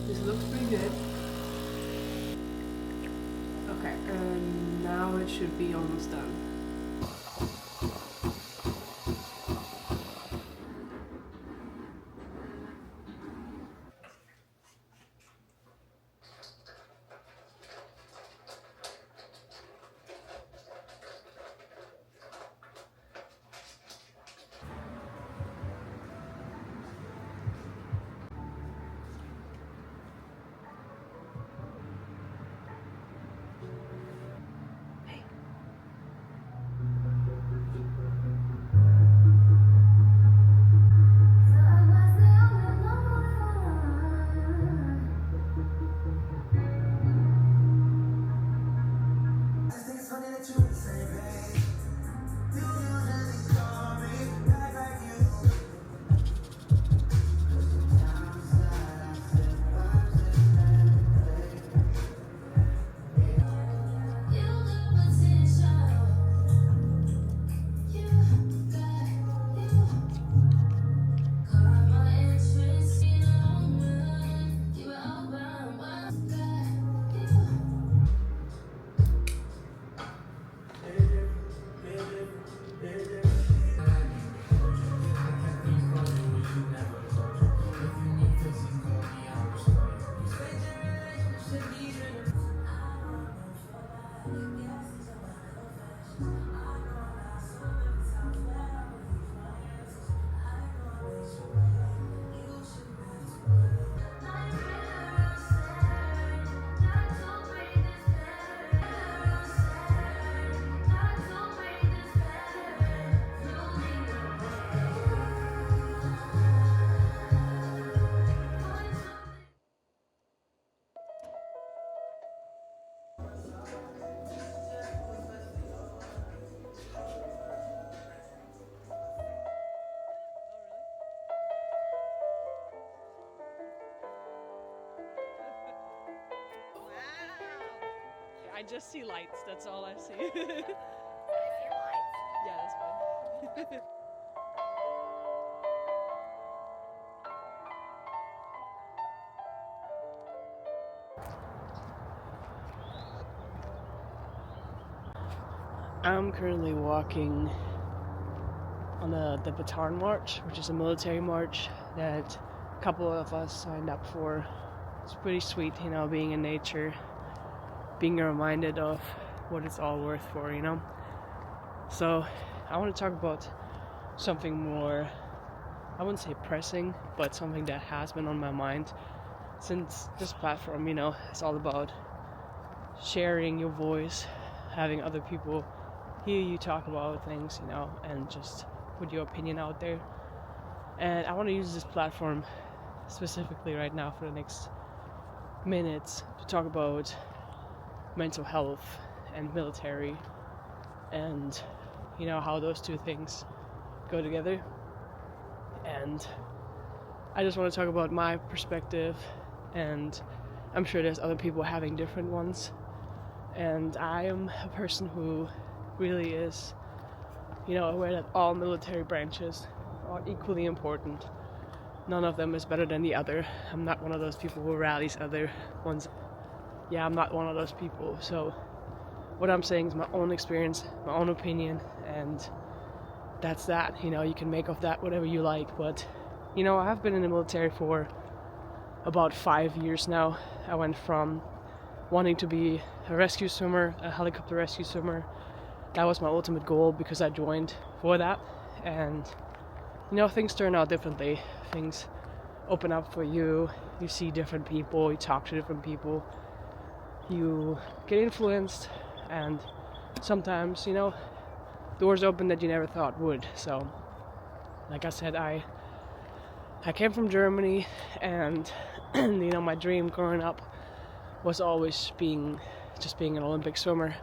This looks pretty good. Okay, and now it should be almost done. I just see lights, that's all I see. I see lights. Yeah, that's fine. I'm currently walking on the Bataan March, which is a military march that a couple of us signed up for. It's pretty sweet, you know, being in nature, being reminded of what it's all worth for, you know? So I want to talk about something more, I wouldn't say pressing, but something that has been on my mind since this platform, you know, it's all about sharing your voice, having other people hear you talk about things, you know, and just put your opinion out there. And I want to use this platform specifically right now for the next minutes to talk about mental health and military and, you know, how those two things go together. And I just want to talk about my perspective, and I'm sure there's other people having different ones. And I am a person who really is, you know, aware that all military branches are equally important. None of them is better than the other. I'm not one of those people who rallies other ones. Yeah, I'm not one of those people. So what I'm saying is my own experience, my own opinion, and that's that. You know, you can make of that whatever you like, but, you know, I've been in the military for about 5 years now. I went from wanting to be a rescue swimmer, a helicopter rescue swimmer. That was my ultimate goal because I joined for that. And, you know, things turn out differently. Things open up for you. You see different people, you talk to different people. You get influenced, and sometimes, you know, doors open that you never thought would. So, like I said, I came from Germany, and you know, my dream growing up was always being an Olympic swimmer.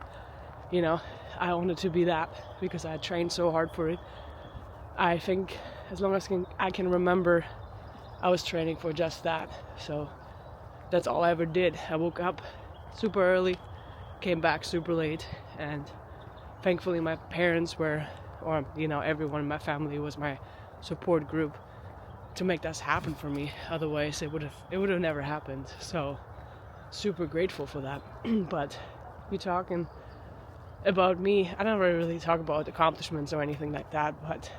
You know, I wanted to be that because I trained so hard for it. I think as long as I can remember, I was training for just that. So that's all I ever did. I woke up, super early, came back super late, and thankfully my parents were, or everyone in my family was my support group to make this happen for me. Otherwise it would have never happened. So super grateful for that. But you talking about me, I don't really talk about accomplishments or anything like that, but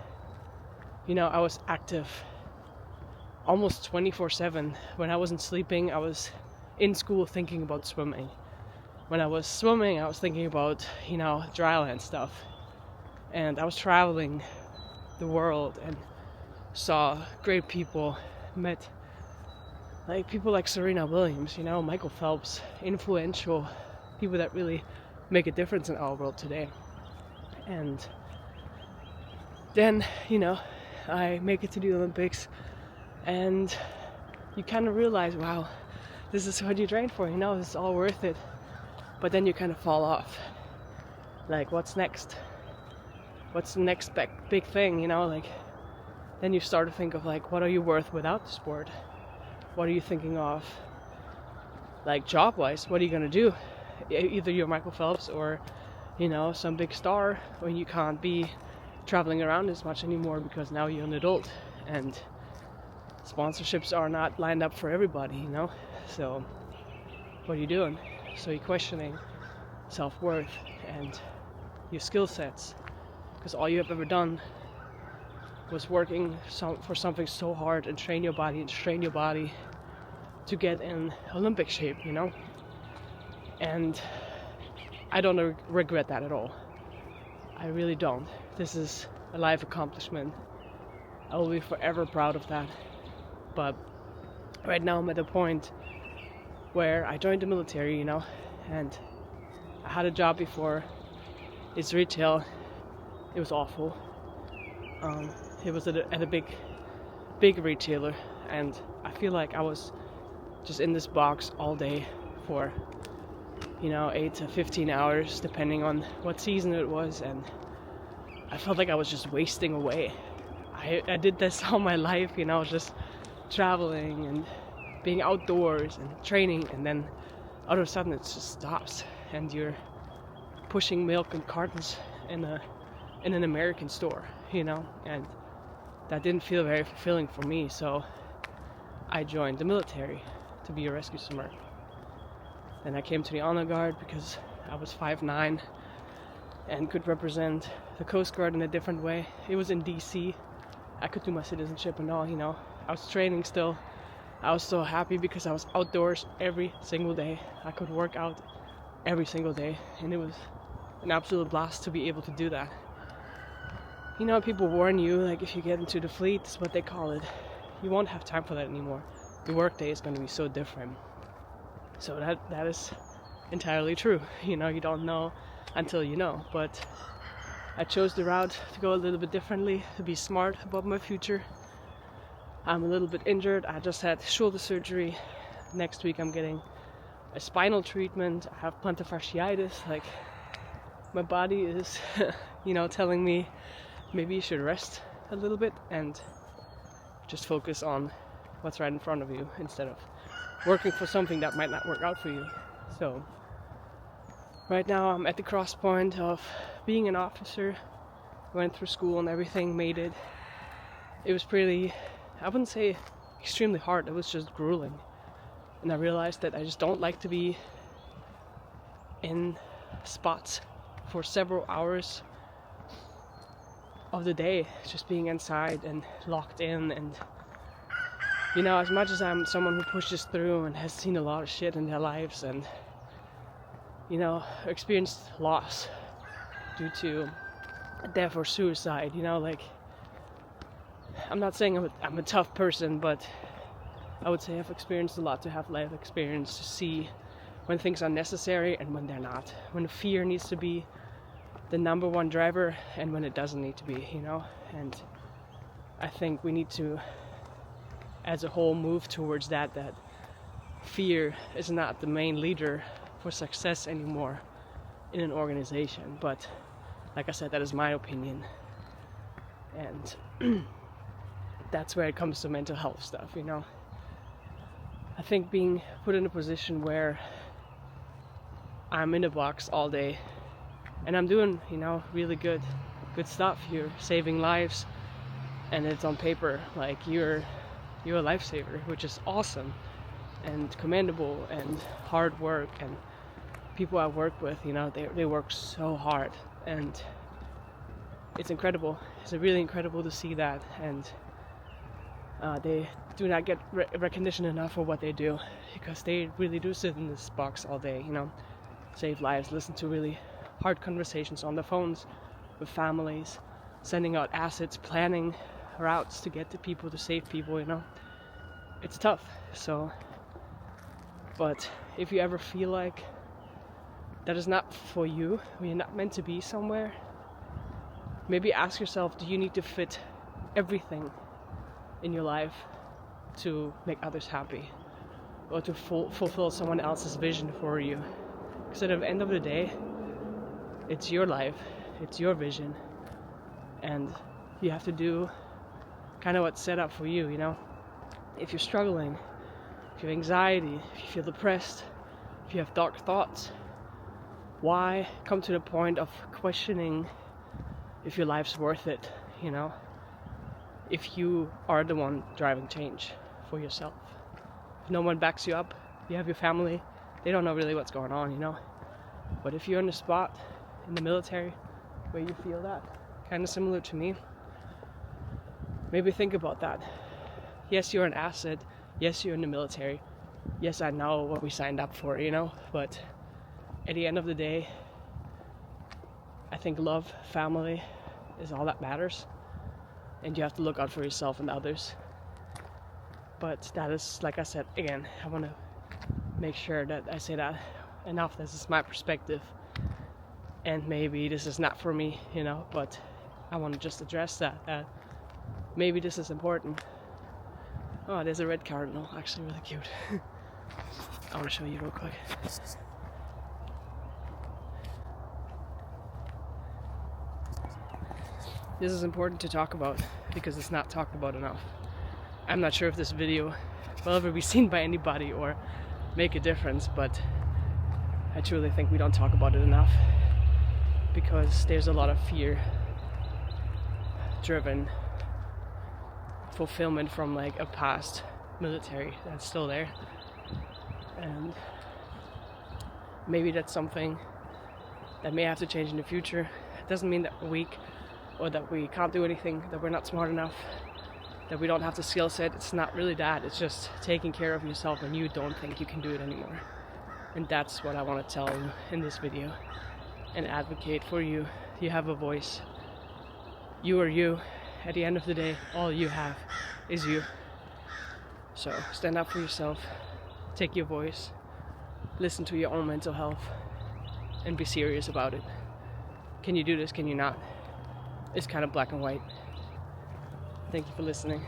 I was active almost 24/7. When I wasn't sleeping, I was in school thinking about swimming. When I was swimming, I was thinking about dryland stuff. And I was traveling the world and saw great people, met people like Serena Williams, Michael Phelps, influential people that really make a difference in our world today. And then, I make it to the Olympics, and you kind of realize, wow, this is what you trained for, it's all worth it. But then you kind of fall off. Like, what's next? What's the next big thing, then you start to think of, what are you worth without the sport? What are you thinking of, job-wise? What are you going to do? Either you're Michael Phelps or, some big star, when you can't be traveling around as much anymore because now you're an adult and sponsorships are not lined up for everybody, So what are you doing? So you're questioning self-worth and your skill sets, because all you have ever done was working for something so hard and train your body to get in Olympic shape, And I don't regret that at all. I really don't. This is a life accomplishment. I will be forever proud of that. But right now I'm at a point where I joined the military, and I had a job before. It's retail. It was awful. It was at a big retailer, and I feel like I was just in this box all day for 8 to 15 hours, depending on what season it was, and I felt like I was just wasting away. I did this all my life, just traveling and being outdoors and training, and then all of a sudden it just stops, and you're pushing milk in cartons in an American store, and that didn't feel very fulfilling for me, so I joined the military to be a rescue swimmer. Then I came to the honor guard because I was 5'9" and could represent the Coast Guard in a different way. It was in DC. I could do my citizenship and all, I was training still. I was so happy because I was outdoors every single day. I could work out every single day, and it was an absolute blast to be able to do that. People warn you, if you get into the fleet, is what they call it, you won't have time for that anymore. The workday is going to be so different. So that is entirely true. You don't know until you know. But I chose the route to go a little bit differently, to be smart about my future. I'm a little bit injured. I just had shoulder surgery. Next week I'm getting a spinal treatment. I have plantar fasciitis. My body is, telling me maybe you should rest a little bit and just focus on what's right in front of you instead of working for something that might not work out for you. So right now I'm at the cross point of being an officer. Went through school and everything, made it. It was pretty, I wouldn't say extremely hard, it was just grueling. And I realized that I just don't like to be in spots for several hours of the day, just being inside and locked in. And as much as I'm someone who pushes through and has seen a lot of shit in their lives and experienced loss due to death or suicide, I'm not saying I'm a tough person, but I would say I've experienced a lot to have life experience to see when things are necessary and when they're not, when fear needs to be the number one driver and when it doesn't need to be, and I think we need to, as a whole, move towards that fear is not the main leader for success anymore in an organization. But like I said, that is my opinion, and that's where it comes to mental health stuff. I think being put in a position where I'm in the box all day and I'm doing, really good stuff. You're saving lives and it's on paper like you're a lifesaver, which is awesome and commendable, and hard work. And people I work with, they work so hard, and it's incredible. It's really incredible to see that, and they do not get recognition enough for what they do, because they really do sit in this box all day, save lives, listen to really hard conversations on the phones with families, sending out assets, planning routes to get to people, to save people. It's tough. So, but if you ever feel like that is not for you, or you're not meant to be somewhere, maybe ask yourself, do you need to fit everything in your life to make others happy, or to fulfill someone else's vision for you? Because at the end of the day, it's your life, it's your vision, and you have to do kind of what's set up for you. If you're struggling, if you have anxiety, if you feel depressed, if you have dark thoughts, why come to the point of questioning if your life's worth it, if you are the one driving change for yourself? If no one backs you up, you have your family, they don't know really what's going on, But if you're in a spot in the military where you feel that, kind of similar to me, maybe think about that. Yes, you're an asset. Yes, you're in the military. Yes, I know what we signed up for, but at the end of the day, I think love, family is all that matters, and you have to look out for yourself and others. But that is, like I said, again, I want to make sure that I say that enough. This is my perspective, and maybe this is not for me, but I want to just address that maybe this is important. Oh, there's a red cardinal, actually really cute. I want to show you real quick. This is important to talk about because it's not talked about enough. I'm not sure if this video will ever be seen by anybody or make a difference, but I truly think we don't talk about it enough, because there's a lot of fear-driven fulfillment from like a past military that's still there, and maybe that's something that may have to change in the future. It doesn't mean that we're weak or that we can't do anything, that we're not smart enough, that we don't have the skill set. It's not really that. It's just taking care of yourself when you don't think you can do it anymore. And that's what I want to tell you in this video and advocate for you. You have a voice. You are you. At the end of the day, all you have is you. So stand up for yourself, take your voice, listen to your own mental health, and be serious about it. Can you do this? Can you not? It's kind of black and white. Thank you for listening.